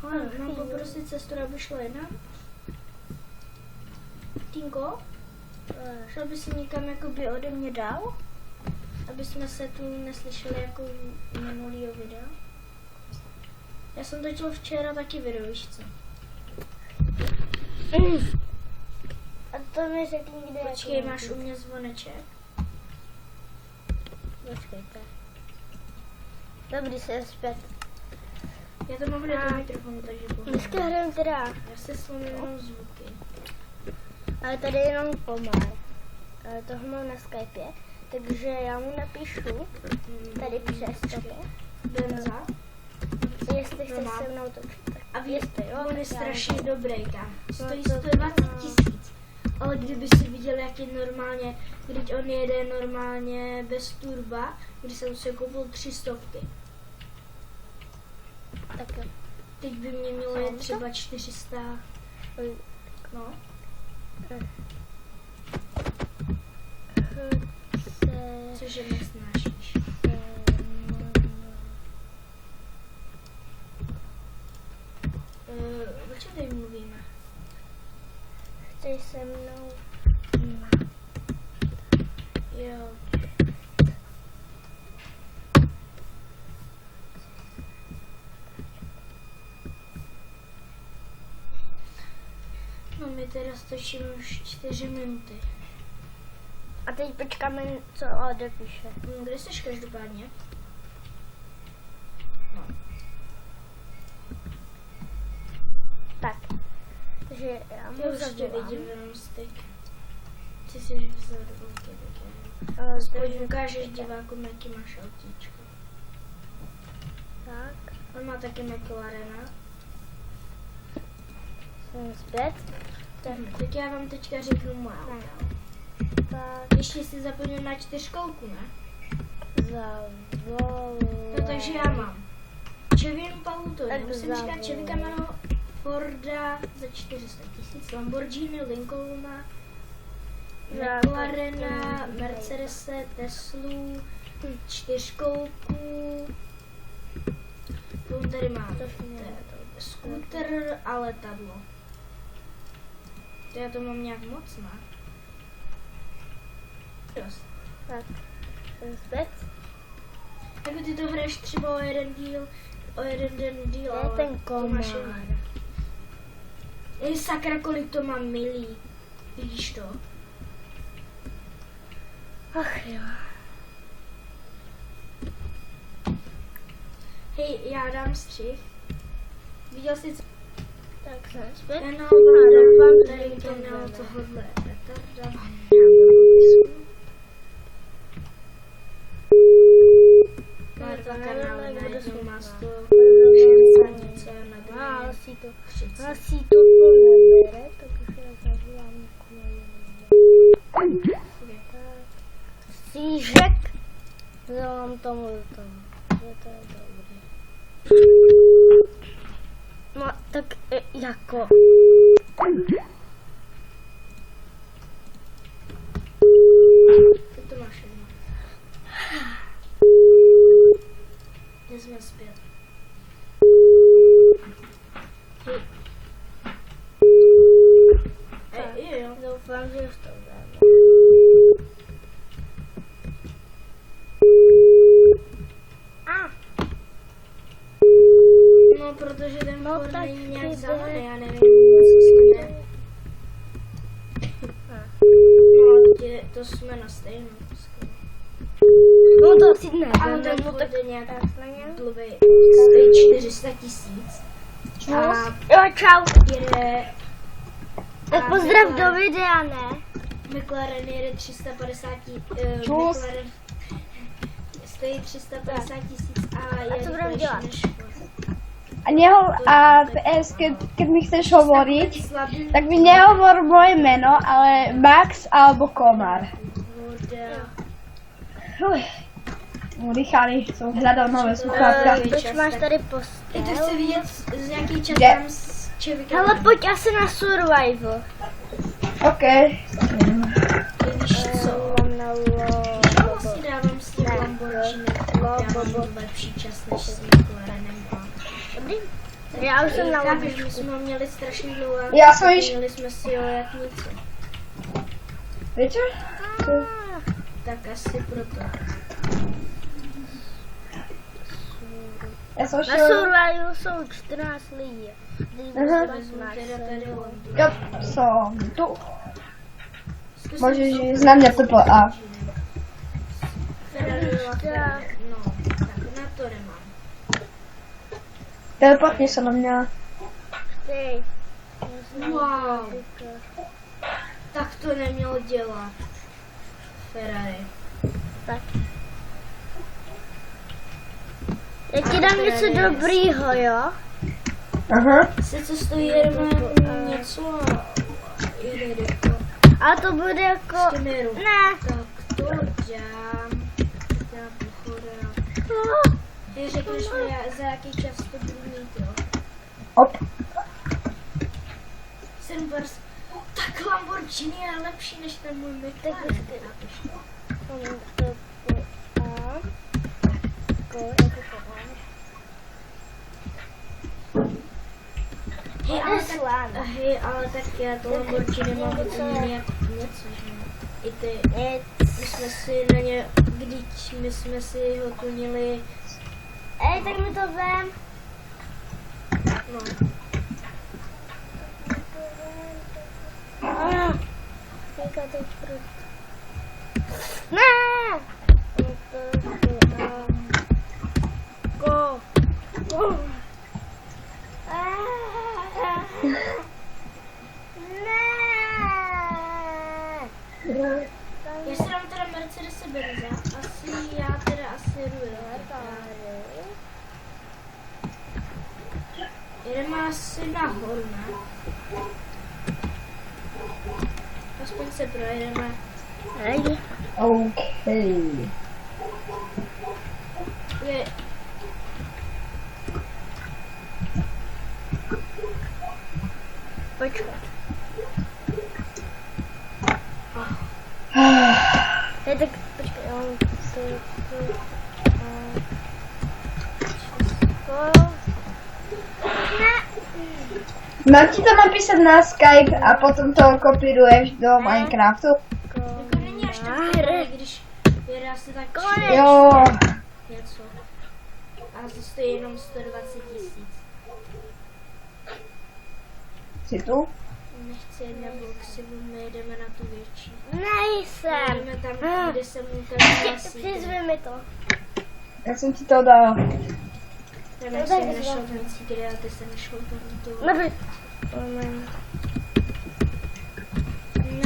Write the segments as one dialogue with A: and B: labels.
A: Mám poprosit sestru, aby šla jinam? Tinko? Šel by si někam jakoby ode mě dál? Aby jsme se tu neslyšeli jako minulýho videa? Já jsem točil včera taky video, víš co?
B: A to mi řekni, kde je.
A: Počkej, máš u mě zvoneček?
B: Počkejte. Dobrý, jsem zpět.
A: Já to mám do mikrofonu, takže
B: Dneska hrajeme teda.
A: Já se slomím jenom zvuky.
B: Ale tady je jenom Komar. Toho mám na Skype, takže já mu napíšu tady přes tebe.
A: Benza.
B: Jestli chce se mnou točit.
A: A věřte,
B: jo,
A: on je strašně dobrý tam. Stojí
B: No to-
A: 120 000. Ale kdyby si viděl, jak je normálně, když on jede normálně bez turba, když jsem si koupil 300.
B: Tak jo.
A: Teď by mě mělo jet třeba 400. No. Cože nesnášíš. O čem tady mluvíme?
B: Chceš se mnou?
A: Jo. No my teda stočíme už 4 minuty.
B: A teď počkáme, co odepíše.
A: Kde jsi každopádně? No.
B: Tak. Takže já
A: Já
B: mu
A: už tě
B: zavolám.
A: vidím jenom styk. Ty jsi vzadu, tak aspoň ukážeš divákům, jaký máš autíčko.
B: Tak,
A: On má taky McLarena.
B: jsem zpět.
A: Tak já vám teďka řeknu moje auto.
B: Tak,
A: Ještě si zapomněl na 4kolku, ne?
B: zavolám.
A: No takže já mám Chevy Impalu, to
B: Tak
A: nemusím říkat,
B: zavolám.
A: Chevy Camaro, Forda za 400 000, Lamborghini, Lincolna, McLarena, Mercedese, Teslu, 4kolku. Tady mám skúter a letadlo. To já to mám nějak moc, ne? Dost.
B: Tak, jsem zpět.
A: Jako ty to hraješ třeba o jeden den díl,
B: Je
A: ale
B: ten
A: to máš
B: Komar.
A: jinak. Ej, sakra, kolik to mám milí. Vidíš to?
B: Ach jo.
A: Hej, já dám střih. Viděl jsi co?
B: Tak jsem zpět.
A: Kanál,
B: doufám, že
A: tady
B: to
A: kanál
B: bude.
A: tohohle retarda. Má dva kanály, na jednom má 160 něco, na druhém
B: Hlasí to.
A: 30.
B: Hlasí to nebere, takže já zavolám někoho. Sížek. Zavolám tomu. Je to dobrý. No, tak jako.
A: Ty to máš jedno. Kde jsme zpět? Jo.
B: Doufám, že už to dáme.
A: No, protože ten
B: No,
A: Ford
B: tak
A: není nějak
B: ty
A: zelený,
B: jde.
A: já nevím, co se jde. No, to jsme na stejnou.
B: No to asi ne.
A: Ale ten
B: no,
A: Ford
B: tak
A: je nějak
B: na ně.
A: dlouhý. Stojí 400 000. A
B: Jo, čau.
A: jede...
B: Tak
A: a
B: pozdrav
A: McLaren-
B: do videa, ne?
A: McLaren jede 350
B: Čus.
A: McLaren stojí 350 000 a
B: co
A: je
B: budeme
A: rychlejší
B: dělat?
A: než Ford.
C: A PS, keď mi chceš hovoriť,
A: Slabý
C: tak mi nehovor moje meno, ale Max alebo Komar.
A: voda.
C: Udychali, som hľadal nové sluchátka.
B: Proč máš tady
A: Ty
B: postel?
A: to chci vidět, z jaký čas
C: Kde?
A: tam s Chevy
B: Hele,
A: Camaro.
B: pojď asi na survival.
C: OK.
A: Víš co?
B: Na
A: Já si dávám s tím Lamborghini, já mám lepší čas než s McLarenem.
B: Dobrý. Já už jsem na
A: Chápeš,
B: lobičku.
A: my jsme ho měli strašně dlouho.
C: Já jsem již-
A: Měli jsme si ho jak nic.
C: Víte?
A: Tak asi proto.
C: Já jsem
B: Na
C: šel...
B: survivalu jsou 14 lidí.
C: Aha.
A: Vezmu teda tady Londu.
C: Jo, co? Tu.
A: Zkusím
C: Můžeš
A: soupeř.
C: jít na mě TPA.
A: Ferrariová Ferrari. No, tak na to nemám.
C: Teleportni se na mě.
B: Ty.
A: Wow. Tak to nemělo dělat. Ferrari.
B: Tak. Já ti dám něco dobrýho, jo?
C: Aha.
A: Sice stojí jenom něco jednoducho.
B: A to bude jako...
A: Skemeru.
B: Ne.
A: Tak to dám. Dám pochoda. Ty řekneš mi, za jaký čas to budu mít, jo?
C: Op.
A: Sunburst. Tak Lamborghini je lepší než ten můj McLaren. Hej, ale tak já to Lamborghini mám úplně nějak něco, že? I ty, my jsme si na ně, když my jsme si ho tunili,
B: Ej, tak mi to vem.
A: no,
B: Teďka to ne! Go. Go. Ne!
A: já si dám teda Mercedes Benza, já teda asi jedu, jedeme asi nahoru, ne? Aspoň se projedeme.
B: Hej.
C: OK.
A: Je,
B: Počkat. Hej, tak počkej, já mám
C: Mám ti to napísat na Skype a potom to kopíruješ do Minecraftu?
A: jako není až tak dobré, když jede asi tak
C: Jo.
A: něco. A to stojí jenom 120 000.
C: Jsi tu?
A: Nechci jet na boxy, my jedeme na tu větší.
B: nejsem.
A: Jedeme tam, kde jsem ukázala
B: Přizvi mi to.
C: Já jsem ti to dal.
A: Ten jsem našel ten cíkry a ty jsem našel to.
B: Neboj.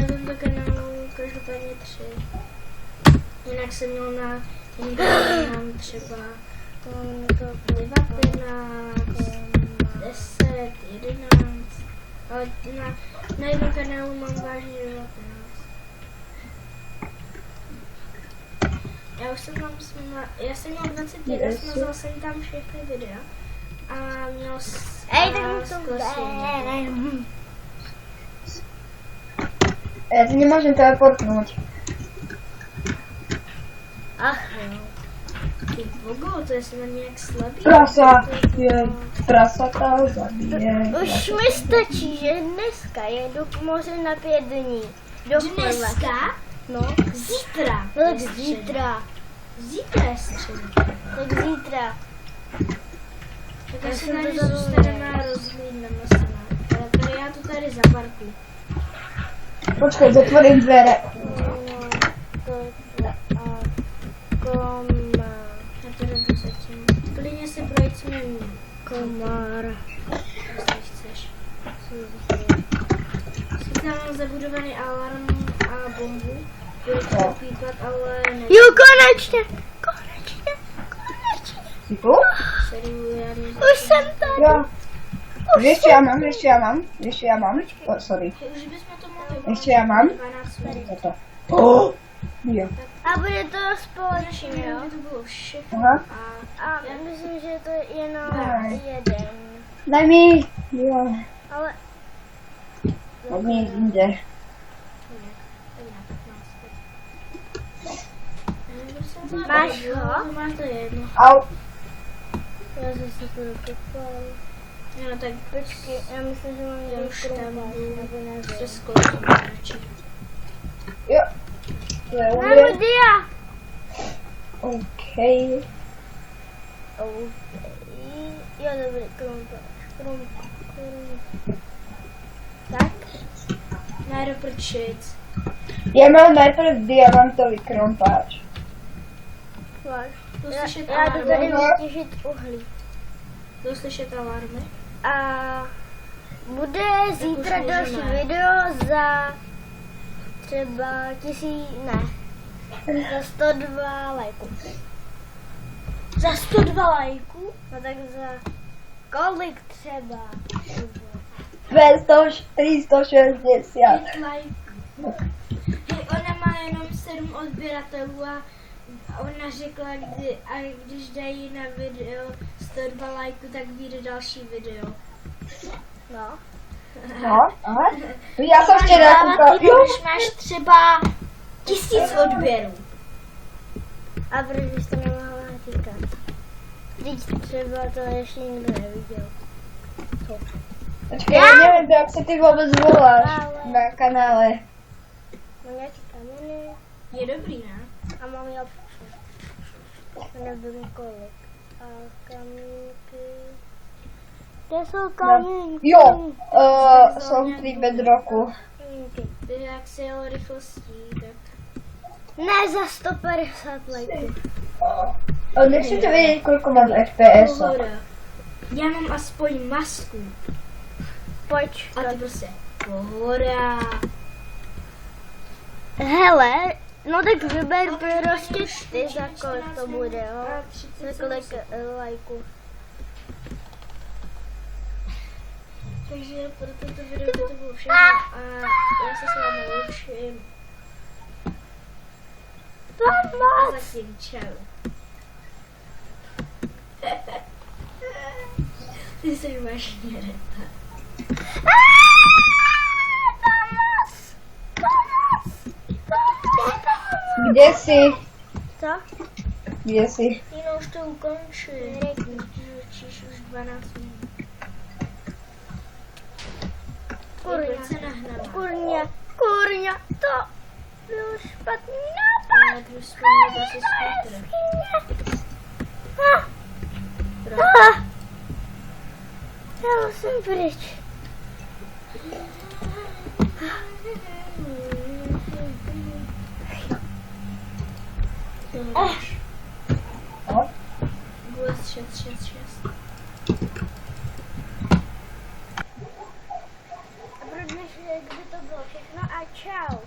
A: Na tomto kanálu každopádně 3. Jinak jsem měl na jiný kanál mám třeba 19, 10, 11, ale na jednom kanálu mám vážně 19. Já jsem měl 21, smazal jsem tam všechny videa a měl
B: Ej, tak mi to
A: vem.
C: Já ti nemůžem teleportnout.
B: Ach jo.
A: Ty bogo, to je snad nějak slabý.
C: Prasa je, prasata zabije.
B: Už mi stačí, že dneska jedu k moři na 5 dní. Do Chorvatska.
A: Dneska?
B: No.
A: Zítra.
B: No tak
A: je středa.
B: zítra.
A: Zítra je středa.
B: Tak zítra.
A: Tak
B: Já
A: já se
B: jsem
A: tady
B: to
A: zůstaneme a rozhlídneme se. Ale tady já to tady zaparkuju.
C: Počkej, zatvorím dvere.
A: Já to jdu zatím. Klidně se projít jsme
B: Komár.
A: jestli chceš. Si tam mám zabudovaný alarm a bombu. Bude to pípat, ale ne.
B: Jo, konečně. Konečně. Konečně.
C: Jsi tu?
A: Seriálně.
B: Už jsem tady.
C: Jo. Ještě já mám. Oh, sorry.
A: Už bychom to mohli.
C: Ještě já mám.
A: 12 minut.
C: Za to. Oh. Jo.
B: A bude to
A: Naše
B: společně, jo?
A: minuty to bylo všechno.
C: Aha.
A: A
B: A myslím, že to je jenom
C: Ne.
B: jeden.
C: Daj mi. Jo.
B: Ale
C: Od mě jinde.
B: Máš ho?
A: Máte jedno.
C: Au.
B: já zase to dokopal.
A: No tak
B: Počkej, já myslím, že mám
A: já
B: nějaký
A: už tam
B: krumpáč, nebo nevím.
A: se sklouznu radši.
C: Jo. To je
B: Mám
C: uvěř.
B: dia!
C: OK.
B: Jo, dobrý, krumpáč. Tak?
A: Ne, doprčit.
C: Já mám najprv diamantový krompáč.
B: Máš.
A: Jdu
B: Já
A: slyšet
B: to
A: alarmy?
B: tady budu těžit uhlí.
A: Jdu slyšet alarmy?
B: A bude zítra
A: už
B: další
A: můžeme.
B: video za třeba 1000, ne, za 102 lajků.
A: Za 102 lajků?
B: No tak za kolik třeba?
C: Ve 160.
A: 5 lajků. Hej, ona má jenom 7 odběratelů a ona řekla, když dají na video 102 lajků, tak vyjde další video.
B: No.
C: No, aha. Já jsem včera koukal. Jo.
A: Když máš třeba 1000 odběrů.
B: A proč jste nemohla říkat? Teď třeba to ještě nikdo neviděl.
C: Počkej, já nevím, jak se ty vůbec voláš na kanále.
B: Mám nějaký kameny
A: Je dobrý, ne?
B: a mám jabko. Nevím kolik. A kamínky. Kde jsou kamínky?
C: Jo, jsou 3 bedroku.
B: Kamínky.
A: Ty jak se jel rychlostí, tak...
B: Ne, za 150 lajků.
C: Nechcete vědět, kolik mám FPS.
A: Pohoda. Já mám aspoň masku.
B: Pojď.
A: A ty prostě pohoda.
B: Hele, no tak vyber prostě ty, za kolik to bude, jo? Za kolik lajků.
A: Takže pro toto video to bylo všechno a já se s vámi loučím. A zatím čau. Ty jsi vážně reta.
C: Kde jsi?
B: Co?
C: Kde jsi?
A: Jinou už to ukončím. Učíš už 12 minut. Proč se nahnala?
B: Kurňa, to byl špatný nápad.
A: Ale když vzpomnět asi skutr. Proč?
B: Já musím pryč.
C: No.
A: Głos 666.
B: A protože kdyby to bylo všechno a čau.